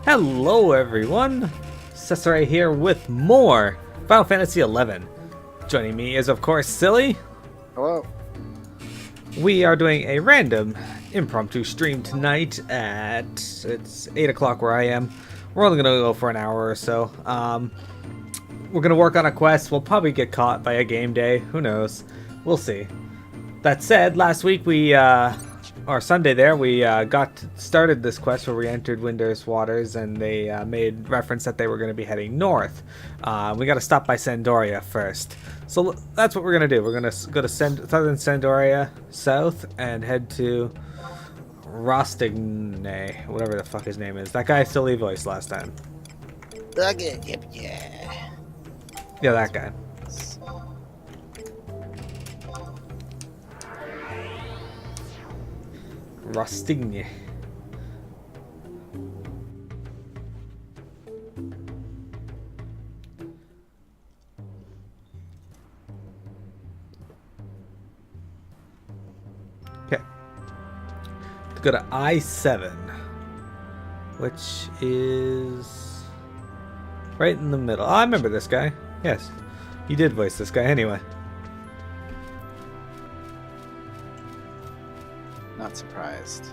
Hello everyone, Cesare here with more Final Fantasy XI. Joining me is of course Silly. Hello. We are doing a random impromptu stream tonight at, it's 8 o'clock where I am. We're only going to go for an hour or so. We're going to work on a quest. We'll probably get caught by a game day. Who knows? We'll see. That said, last week or Sunday there, we got started this quest where we entered Winter's Waters, and they made reference that they were going to be heading north. We got to stop by Sandoria first. So that's what we're going to do. We're going to go to southern Sandoria south and head to Rostigne, whatever the fuck his name is. That guy Silly voiced last time. Yeah, that guy. Rostigne. Okay. Let's go to I-7, which is right in the middle. Oh, I remember this guy. Yes, you did voice this guy anyway. Not surprised.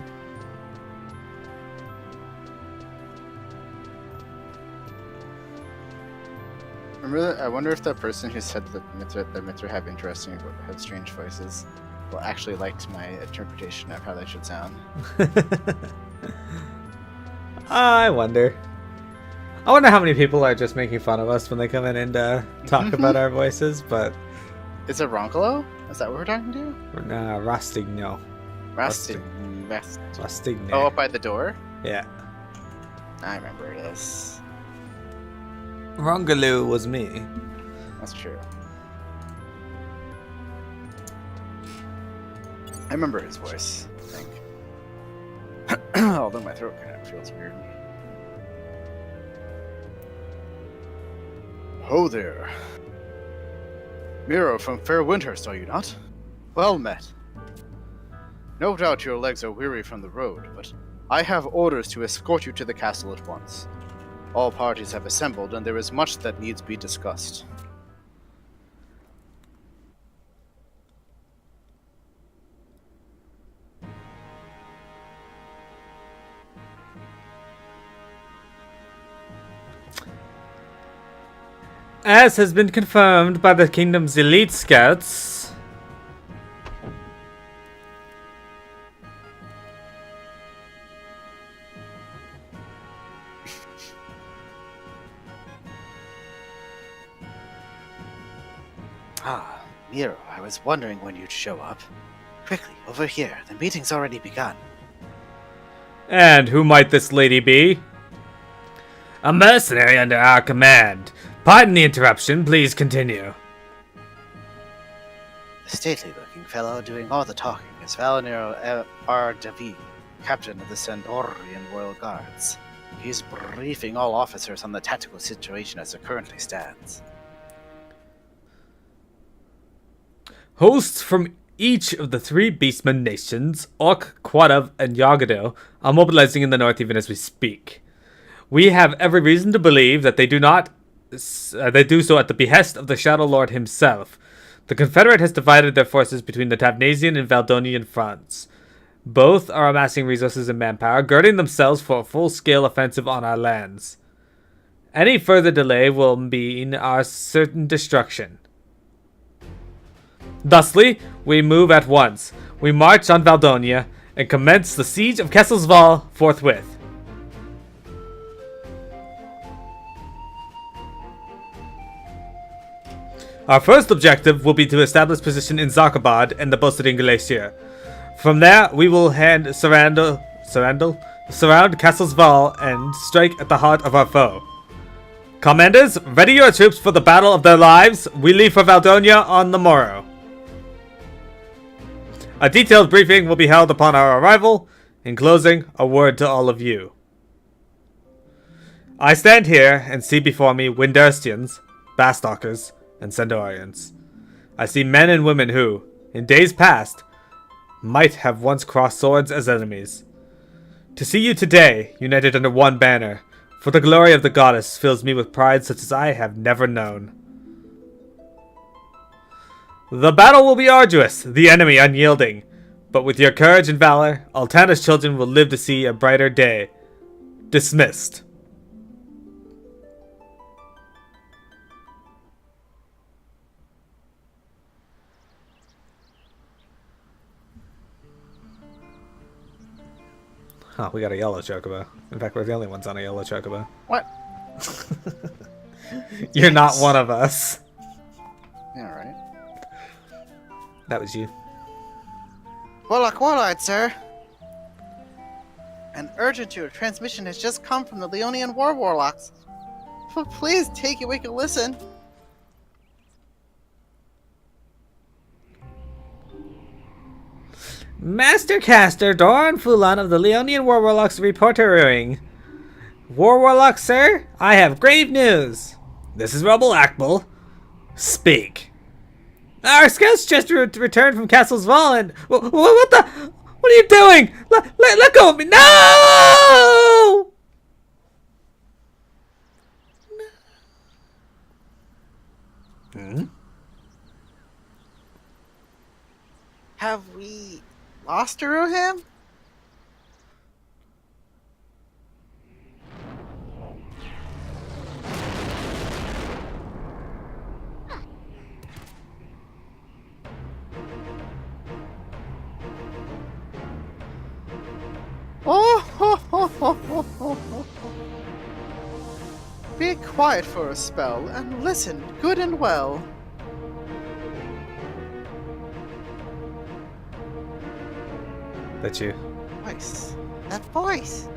Remember that? I wonder if that person who said that Mithra have strange voices will actually liked my interpretation of how they should sound. I wonder. I wonder how many people are just making fun of us when they come in and talk about our voices, but... Is it Roncolo? Is that what we're talking to? Rostigne. Rostigne. Oh, up by the door? Yeah. I remember this. Rongaloo was me. That's true. I remember his voice, I think. Although my throat kind of feels weird. Ho there. Miro from Fair Windhurst, are you not? Well met. No doubt your legs are weary from the road, but I have orders to escort you to the castle at once. All parties have assembled, and there is much that needs be discussed. As has been confirmed by the kingdom's elite scouts, Ah, Miro, I was wondering when you'd show up. Quickly, over here. The meeting's already begun. and who might this lady be? A mercenary under our command. Pardon the interruption, please continue. The stately-looking fellow doing all the talking is Valinor R. David, captain of the Sandorian Royal Guards. He's briefing all officers on the tactical situation as it currently stands. Hosts from each of the three Beastmen nations, Orc, Quadav, and Yagado, are mobilizing in the north even as we speak. We have every reason to believe that they do so at the behest of the Shadow Lord himself. The Confederate has divided their forces between the Tabnasian and Valdonian fronts. Both are amassing resources and manpower, girding themselves for a full-scale offensive on our lands. Any further delay will mean our certain destruction. Thusly, we move at once. We march on Valdonia and commence the siege of Kesselsval forthwith. Our first objective will be to establish position in Zarkabad and the Bosadin Glacier. From there, we will surround Kesselsval and strike at the heart of our foe. Commanders, ready your troops for the battle of their lives. We leave for Valdonia on the morrow. A detailed briefing will be held upon our arrival. In closing, a word to all of you. I stand here and see before me Windurstians, Bastalkers, and Sandorians. I see men and women who, in days past, might have once crossed swords as enemies. To see you today, united under one banner, For the glory of the goddess fills me with pride such as I have never known. The battle will be arduous, the enemy unyielding. But with your courage and valor, Altana's children will live to see a brighter day. Dismissed. Huh, we got a yellow chocobo. In fact, we're the only ones on a yellow chocobo. What? You're not one of us. Yeah, right. That was you. Warlord, sir. An urgent transmission has just come from the Leonian Warlocks. Please take a week to listen. Master Caster Doran Fulan of the Leonian Warlocks reportering. Warlock, sir, I have grave news. This is Rebel Akbal. Speak. Our scouts just returned from Castle Sval and... What the... What are you doing? Let go of me. No! Hmm? Have we lost him? Be quiet for a spell and listen good and well. That's you. Voice. That voice.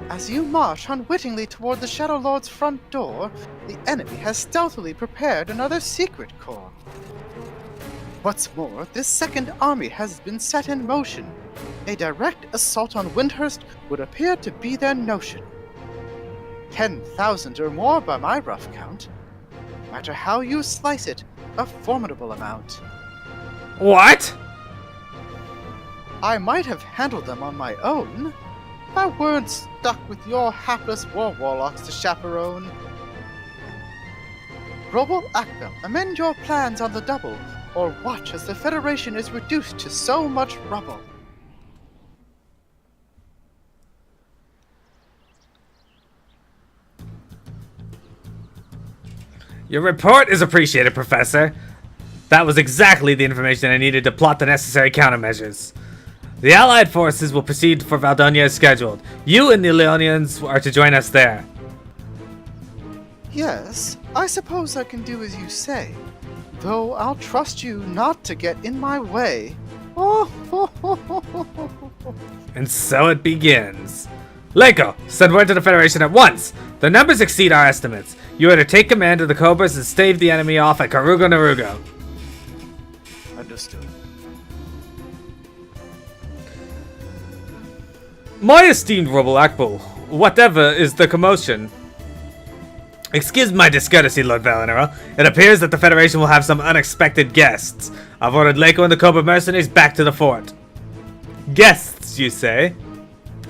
As you march unwittingly toward the Shadow Lord's front door, the enemy has stealthily prepared another secret corps. What's more, this second army has been set in motion. A direct assault on Windhurst would appear to be their notion. 10,000 or more by my rough count. No matter how you slice it, a formidable amount. What? I might have handled them on my own, if I weren't stuck with your hapless warlocks to chaperone. Robel Akbel, amend your plans on the double, or watch as the Federation is reduced to so much rubble. Your report is appreciated, Professor. That was exactly the information I needed to plot the necessary countermeasures. The Allied forces will proceed for Valdonia as scheduled. You and the Leonians are to join us there. Yes, I suppose I can do as you say, though I'll trust you not to get in my way. And so it begins. Leko, send word to the Federation at once. The numbers exceed our estimates. You are to take command of the Cobras and stave the enemy off at Karugo Narugo. Understood. My esteemed Rebel Akbal, whatever is the commotion? Excuse my discourtesy, Lord Valinor. It appears that the Federation will have some unexpected guests. I've ordered Leko and the Cobra mercenaries back to the fort. Guests, you say?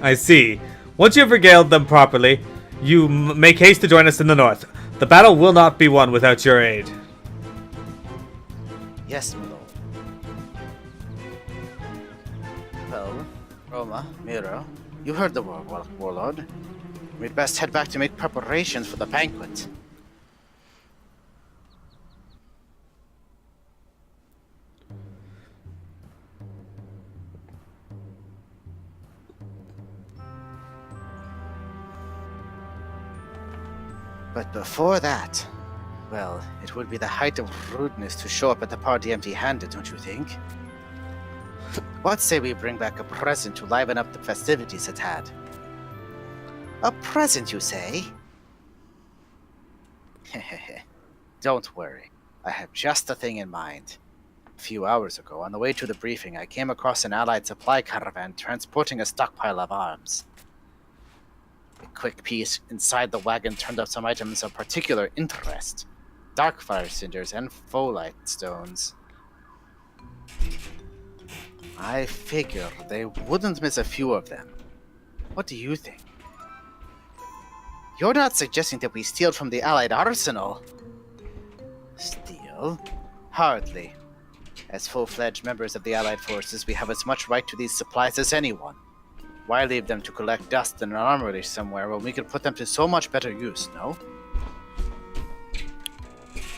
I see. Once you have regaled them properly, you make haste to join us in the north. The battle will not be won without your aid. Yes, my lord. Well, Roma, Miro, you heard the word, Warlord. We'd best head back to make preparations for the banquet. But before that, well, it would be the height of rudeness to show up at the party empty-handed, don't you think? What say we bring back a present to liven up the festivities at hand? A present, you say? Don't worry. I have just the thing in mind. A few hours ago, on the way to the briefing, I came across an Allied supply caravan transporting a stockpile of arms. A quick piece inside the wagon turned up some items of particular interest. Darkfire cinders and folite stones. I figure they wouldn't miss a few of them. What do you think? You're not suggesting that we steal from the Allied arsenal? Steal? Hardly. As full-fledged members of the Allied forces, we have as much right to these supplies as anyone. Why leave them to collect dust in an armory somewhere when we could put them to so much better use, no?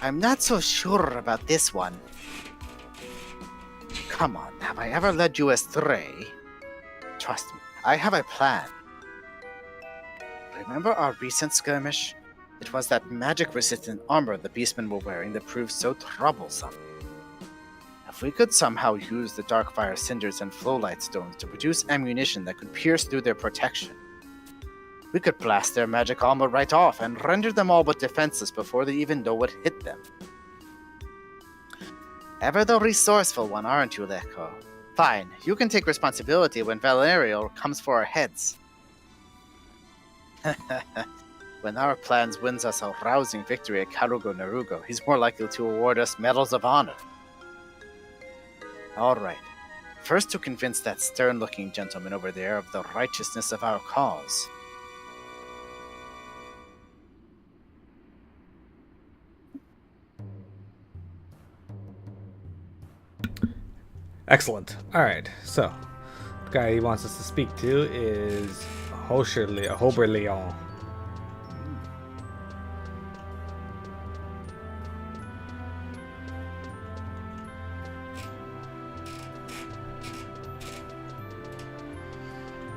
I'm not so sure about this one. Come on, have I ever led you astray? Trust me, I have a plan. Remember our recent skirmish? It was that magic-resistant armor the beastmen were wearing that proved so troublesome. If we could somehow use the Darkfire cinders and flowlight stones to produce ammunition that could pierce through their protection, we could blast their magic armor right off and render them all but defenseless before they even know what hit them. Ever the resourceful one, aren't you, Leko? Fine, you can take responsibility when Valerial comes for our heads. When our plans wins us a rousing victory at Karugo Narugo, he's more likely to award us medals of honor. Alright, first to convince that stern-looking gentleman over there of the righteousness of our cause. Excellent. Alright, so the guy he wants us to speak to is Hoberleon.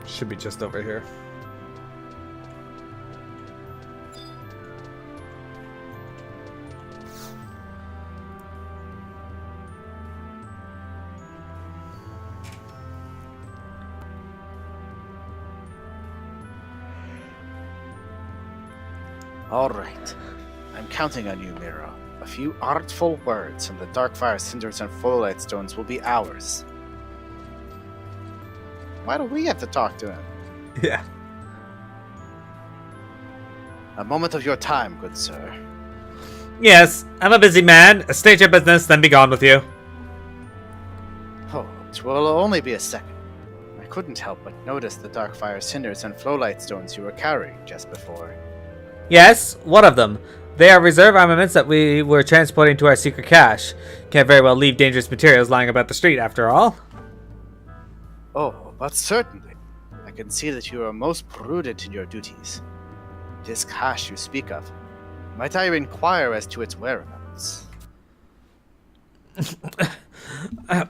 Should be just over here. Alright. I'm counting on you, Miro. A few artful words from the Darkfire cinders and flowlight stones will be ours. Why do we have to talk to him? Yeah. A moment of your time, good sir. Yes, I'm a busy man. State your business, then be gone with you. Oh, it will only be a second. I couldn't help but notice the Darkfire cinders and flowlight stones you were carrying just before. Yes, what of them? They are reserve armaments that we were transporting to our secret cache. Can't very well leave dangerous materials lying about the street, after all. Oh, but certainly. I can see that you are most prudent in your duties. This cache you speak of, might I inquire as to its whereabouts?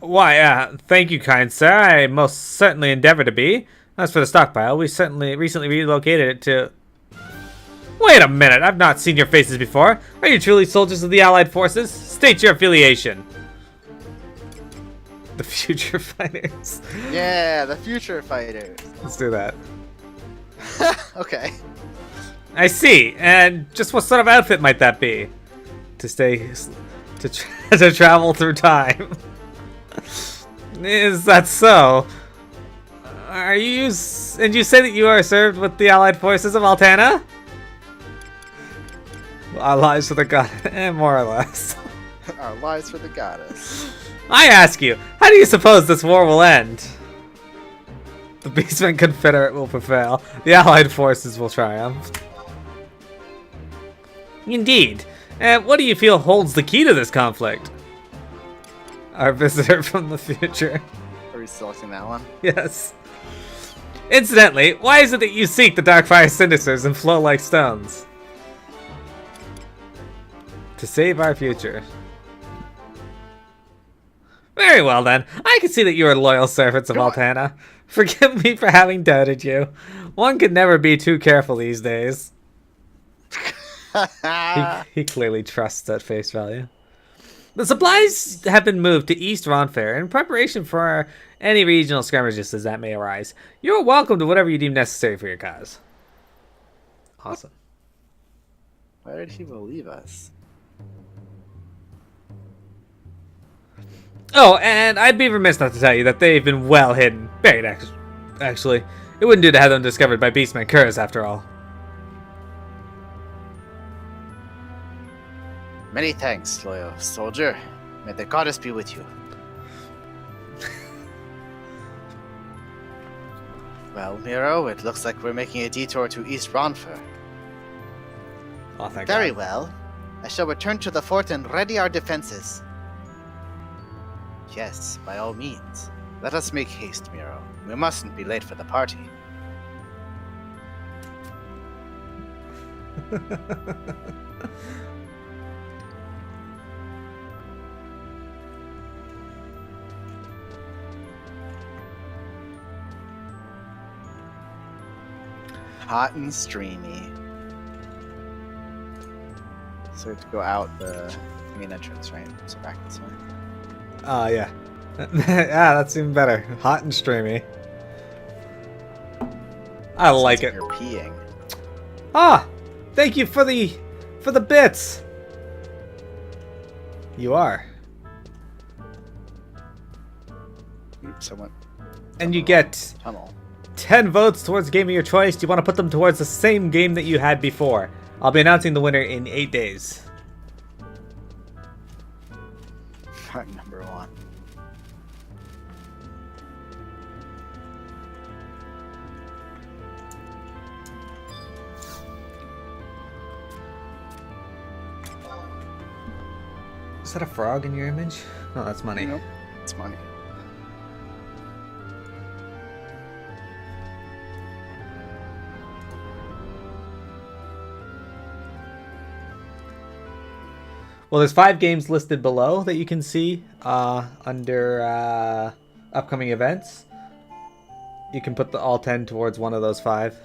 Why, thank you, kind sir. I most certainly endeavor to be. As for the stockpile, we recently relocated it to... Wait a minute, I've not seen your faces before. Are you truly soldiers of the Allied forces? State your affiliation. The future fighters. Yeah, the future fighters. Let's do that. Okay. I see. And just what sort of outfit might that be? To travel through time. Is that so? Are you... And you say that you are served with the Allied forces of Altana? Our lives for the god, more or less. Our lives for the goddess. I ask you, how do you suppose this war will end? The Beastman Confederate will prevail. The Allied forces will triumph. Indeed. And what do you feel holds the key to this conflict? Our visitor from the future. Are we selecting that one? Yes. Incidentally, why is it that you seek the Darkfire Cinders and flow like stones? To save our future. Very well then. I can see that you are loyal servants of Altana. Forgive me for having doubted you. One can never be too careful these days. He clearly trusts at face value. The supplies have been moved to East Ronfair in preparation for any regional skirmishes that may arise. You're welcome to whatever you deem necessary for your cause. Awesome. Why did he believe us? Oh, and I'd be remiss not to tell you that they've been well hidden. Buried, actually. It wouldn't do to have them discovered by Beastman Kurz, after all. Many thanks, loyal soldier. May the goddess be with you. Well, Miro, it looks like we're making a detour to East Ronfair. Oh, thank Very God. well. I shall return to the fort and ready our defenses. Yes, by all means. Let us make haste, Miro. We mustn't be late for the party. Hot and streamy. So we have to go out the main entrance, right? So back this way. Yeah. Yeah, that's even better. Hot and streamy. I like it. You're peeing. Ah! Thank you for the bits! You are. Someone. And you get Tunnel. 10 votes towards game of your choice. Do you want to put them towards the same game that you had before? I'll be announcing the winner in 8 days. Number 1. Is that a frog in your image? Oh, that's money. Nope. It's money. Well, there's 5 games listed below that you can see under upcoming events. You can put all 10 towards one of those 5.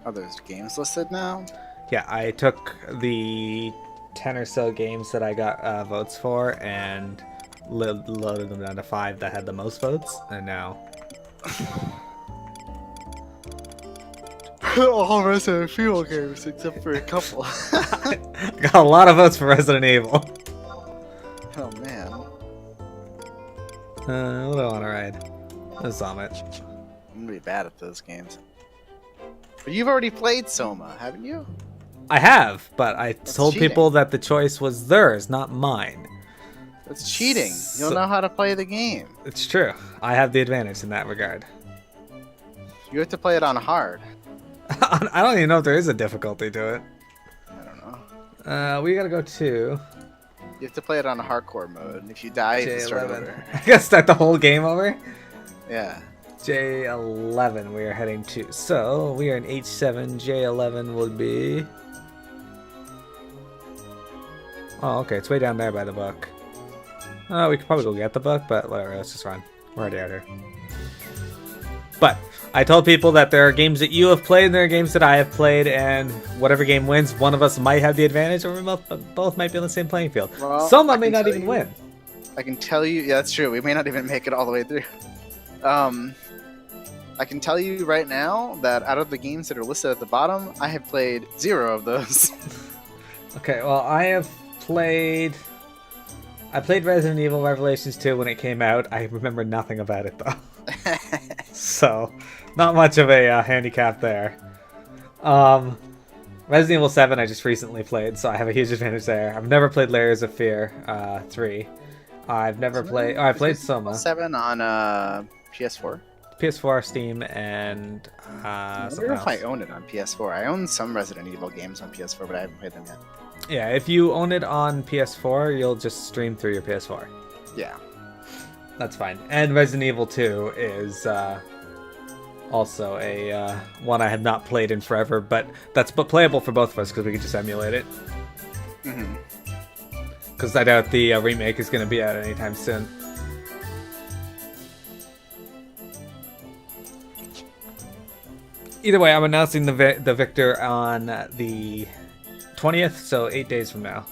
Are those games listed now? Yeah, I took the 10 or so games that I got votes for and loaded them down to 5 that had the most votes, and now All Resident Evil games except for a couple. I got a lot of votes for Resident Evil. Oh man. What do I want to ride? A Summit. I'm gonna be bad at those games. But you've already played Soma, haven't you? I have, but I told cheating. people that the choice was theirs, not mine. That's cheating. You'll So- know how to play the game. It's true. I have the advantage in that regard. You have to play it on hard. I don't even know if there is a difficulty to it. I don't know. We gotta go to You have to play it on hardcore mode, and if you die, you have to start J11. over. I gotta start the whole game over? Yeah. J11 we are heading to. So, we are in H7. J11 would be... Oh, okay. It's way down there by the book. Oh, we could probably go get the book, but whatever. Let's just run. We're already out here. But I told people that there are games that you have played and there are games that I have played, and whatever game wins, one of us might have the advantage, or we both might be on the same playing field. Well, Some I may can not tell even you- win. I can tell you, yeah, that's true. We may not even make it all the way through. I can tell you right now that out of the games that are listed at the bottom, I have played 0 of those. Okay, well, I played Resident Evil Revelations 2 when it came out. I remember nothing about it, though. So, not much of a handicap there. Resident Evil 7 I just recently played, so I have a huge advantage there. I've never played Layers of Fear 3. I've never played... Oh, I played Soma. 7 on PS4. PS4, Steam, and I something wonder if I else. own it on PS4. I own some Resident Evil games on PS4, but I haven't played them yet. Yeah, if you own it on PS4, you'll just stream through your PS4. Yeah. That's fine. And Resident Evil 2 is also a one I have not played in forever, but that's playable for both of us because we can just emulate it. Mm-hmm. Because I doubt the remake is going to be out anytime soon. Either way, I'm announcing the victor on the 20th, so 8 days from now.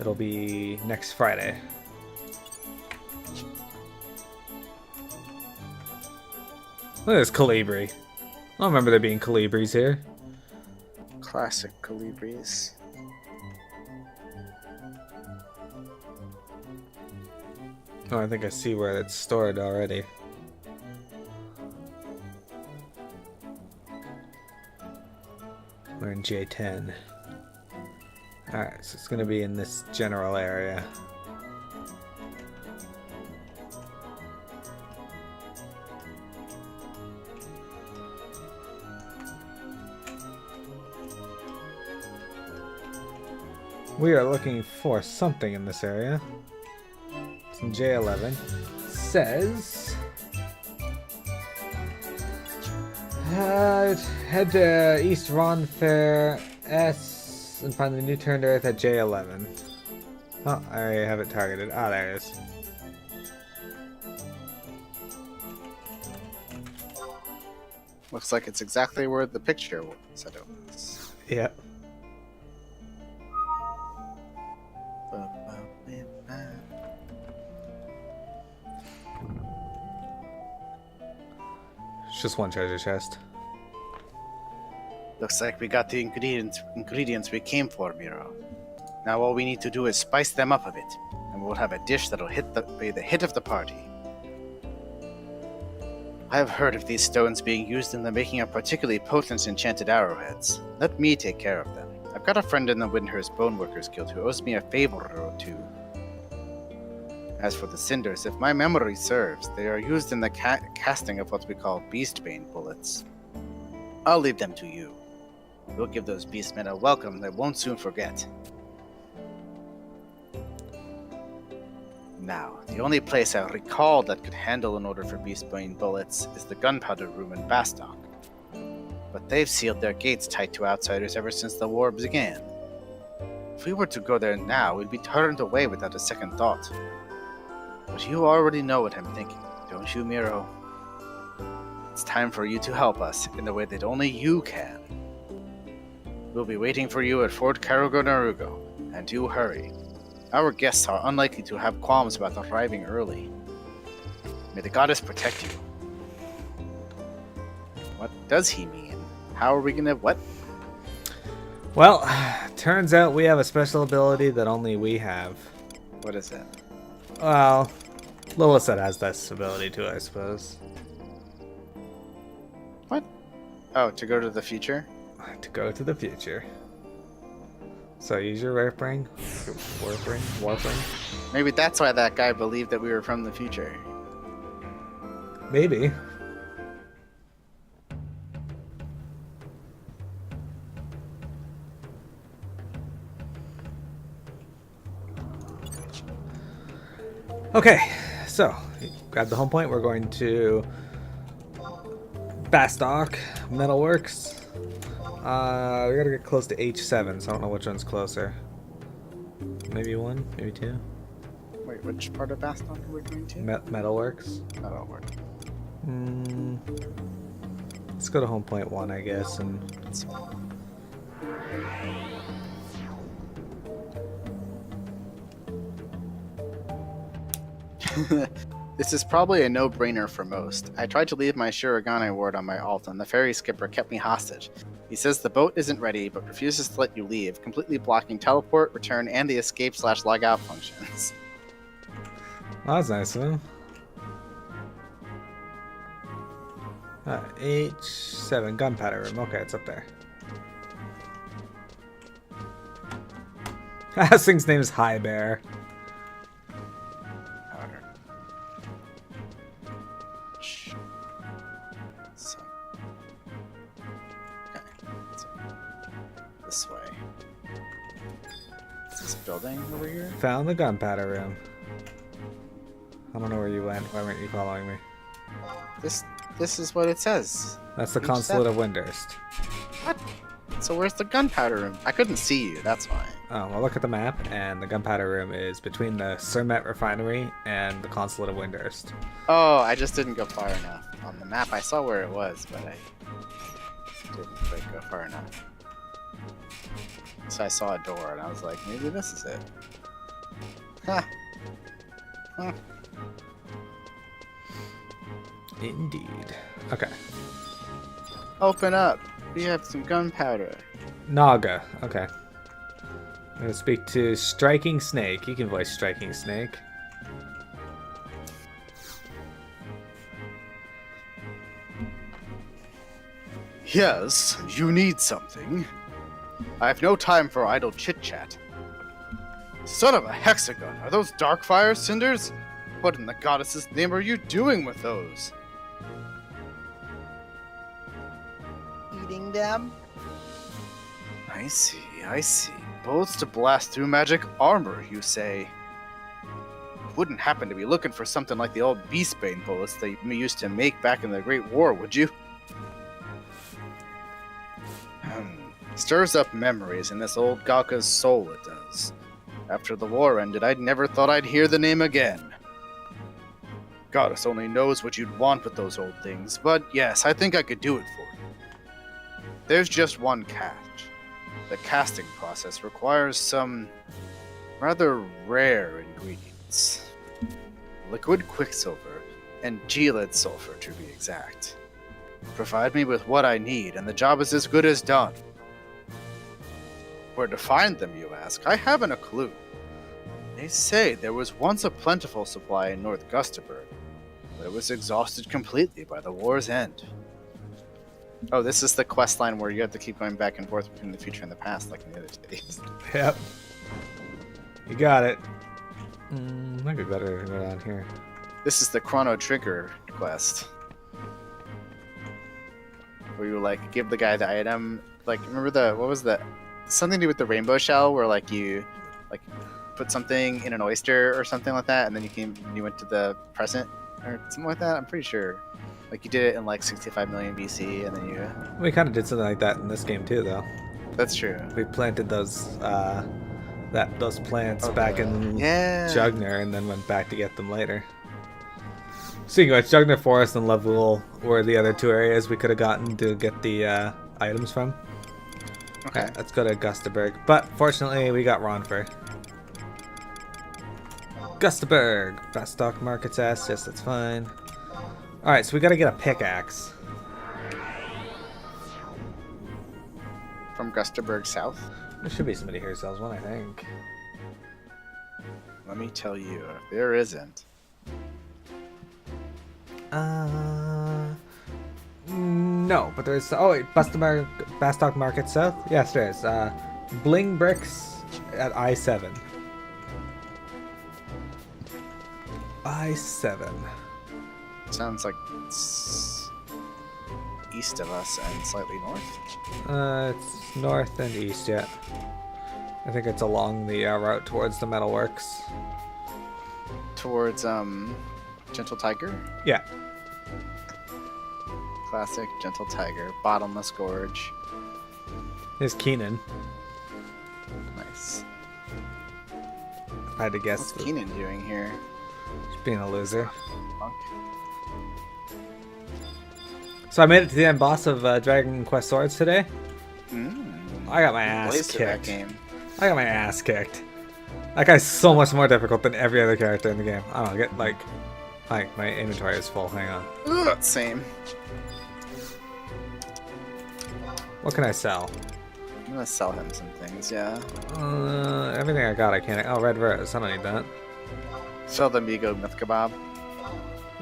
It'll be next Friday. Look at this Calibri. I don't remember there being Calibris here. Classic Calibris. Oh, I think I see where it's stored already. We're in J10. Alright, so it's going to be in this general area. We are looking for something in this area. It's in J11. Says... head to East Ron Fair S and find the new turn to Earth at J11. Oh, I have it targeted. Ah, there it is. Looks like it's exactly where the picture said it was. Yep. It's just one treasure chest. Looks like we got the ingredients we came for, Miro. Now all we need to do is spice them up a bit, and we'll have a dish that'll be the hit of the party. I have heard of these stones being used in the making of particularly potent enchanted arrowheads. Let me take care of them. I've got a friend in the Windhurst Boneworkers Guild who owes me a favor or two. As for the cinders, if my memory serves, they are used in the casting of what we call beastbane bullets. I'll leave them to you. We'll give those beastmen a welcome they won't soon forget. Now, the only place I recall that could handle an order for beastbane bullets is the gunpowder room in Bastock. But they've sealed their gates tight to outsiders ever since the war began. If we were to go there now, we'd be turned away without a second thought. But you already know what I'm thinking, don't you, Miro? It's time for you to help us in the way that only you can. We'll be waiting for you at Fort Carago Narugo, and do hurry. Our guests are unlikely to have qualms about arriving early. May the goddess protect you. What does he mean? How are we gonna what? Well, turns out we have a special ability that only we have. What is it? Well, Lilith has this ability too, I suppose. What? Oh, to go to the future? To go to the future. So use your warpring. Warpring. Maybe that's why that guy believed that we were from the future. Maybe. Okay, so grab the home point. We're going to Bastock Metalworks. We gotta get close to H7, so I don't know which one's closer. Maybe one, maybe two. Wait, which part of Bastock are we going to? Metalworks. Metalwork. Let's go to home point 1, I guess, and This is probably a no-brainer for most. I tried to leave my Shirogane ward on my alt, and the ferry skipper kept me hostage. He says the boat isn't ready, but refuses to let you leave, completely blocking teleport, return, and the escape/log-out functions. oh, that's nice of him. H7 gunpowder room. Okay, it's up there. This thing's name is High Bear. This way. Is this building over here? Found the gunpowder room. I don't know where you went. Why weren't you following me? This is what it says. That's the Consulate of Windhurst. What? So where's the gunpowder room? I couldn't see you, that's why. Oh, well, look at the map, and the gunpowder room is between the Surmet refinery and the Consulate of Windhurst. Oh, I just didn't go far enough. On the map I saw where it was, but I didn't quite go far enough. So I saw a door, and I was like, maybe this is it. Ha! Huh. Indeed. Okay. Open up! We have some gunpowder. Naga. Okay. I'm gonna speak to Striking Snake. You can voice Striking Snake. Yes, you need something. I have no time for idle chit-chat. Son of a hexagon, are those dark fire cinders? What in the goddess's name are you doing with those? Eating them? I see, I see. Bullets to blast through magic armor, you say? Wouldn't happen to be looking for something like the old Beastbane bullets they used to make back in the Great War, would you? Stirs up memories in this old Gaka's soul, it does. After the war ended, I never thought I'd hear the name again. Goddess only knows what you'd want with those old things, but yes, I think I could do it for you. There's just one catch. The casting process requires some rather rare ingredients. Liquid quicksilver and G-lead sulfur, to be exact. Provide me with what I need, and the job is as good as done. Where to find them, you ask? I haven't a clue. They say there was once a plentiful supply in North Gustaberg, but it was exhausted completely by the war's end. Oh, this is the quest line where you have to keep going back and forth between the future and the past, like in the other days. Yep. You got it. Might be better to go down here. This is the Chrono Trigger quest. Where you, like, give the guy the item. Like, remember what was that? Something to do with the rainbow shell, where, like, you, like, put something in an oyster or something like that, and then you went to the present, or something like that? I'm pretty sure. Like, you did it in, like, 65 million BC, and then you... We kind of did something like that in this game, too, though. That's true. We planted those plants back in Jugner, and then went back to get them later. Speaking of which, Jugner Forest and Level were the other two areas we could have gotten to get the items from. Okay. Alright, let's go to Gustaberg. But fortunately, we got Ronfer. Gustaberg! Bastock Market's ass. Yes, that's fine. Alright, so we gotta get a pickaxe. From Gustaberg South? There should be somebody here who sells one, I think. Let me tell you, if there isn't. No, but there's... Oh, wait, Bastock Market South? Yes, there is. Bling Bricks at I-7. I-7. Sounds like it's east of us and slightly north. It's north and east, yeah. I think it's along the route towards the metalworks. Towards, Gentle Tiger? Yeah. Classic Gentle Tiger. Bottomless Gorge. Here's Keenan. Nice. If I had to guess. What's Keenan doing here? Just being a loser. Punk. So I made it to the end boss of Dragon Quest Swords today. I got my ass Blazed through that kicked. game. I got my ass kicked. That guy's so much more difficult than every other character in the game. I don't know, get like my inventory is full. Hang on. Ugh, same. What can I sell? I'm gonna sell him some things, yeah. Everything I got I can't. Oh, Red Rose. I don't need that. Sell the Migo Myth Kebab.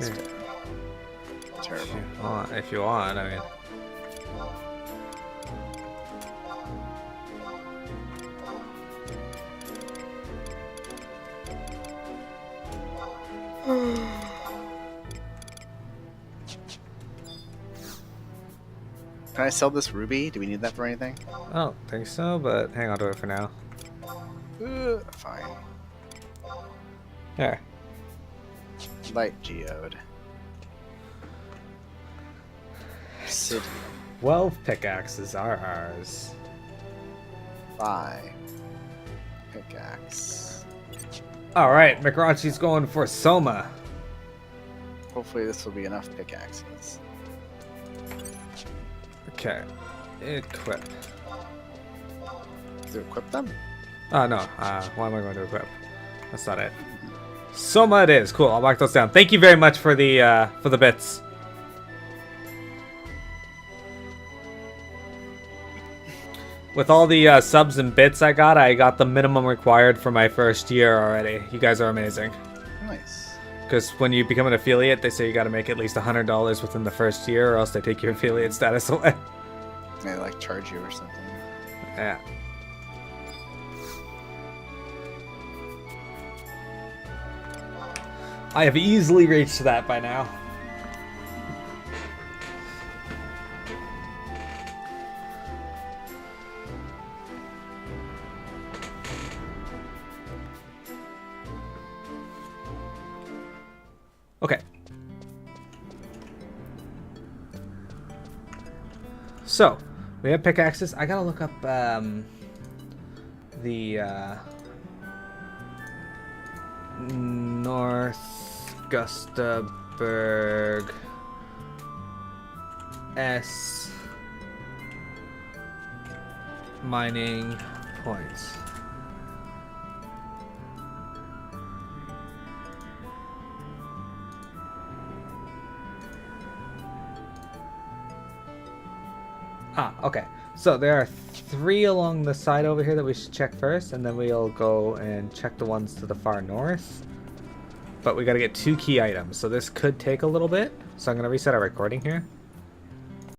Yeah. Terrible. If you want, I mean. Can I sell this ruby? Do we need that for anything? I don't think so, but hang on to it for now. Fine. There. Light geode. City. 12 pickaxes are ours. Buy. Pickaxe. Alright, McRaunchy's going for Soma. Hopefully this will be enough pickaxes. Okay. Equip. To equip them? Oh, no. Why am I going to equip? That's not it. Soma it is. Cool, I'll mark those down. Thank you very much for the bits. With all the subs and bits I got the minimum required for my first year already. You guys are amazing. Nice. Because when you become an affiliate, they say you got to make at least $100 within the first year, or else they take your affiliate status away. They like charge you or something. Yeah. I have easily reached that by now. So, we have pickaxes. I gotta look up the North Gustaberg S mining points. Ah, okay. So there are 3 along the side over here that we should check first, and then we'll go and check the ones to the far north. But we gotta get 2 key items, so this could take a little bit. So I'm gonna reset our recording here.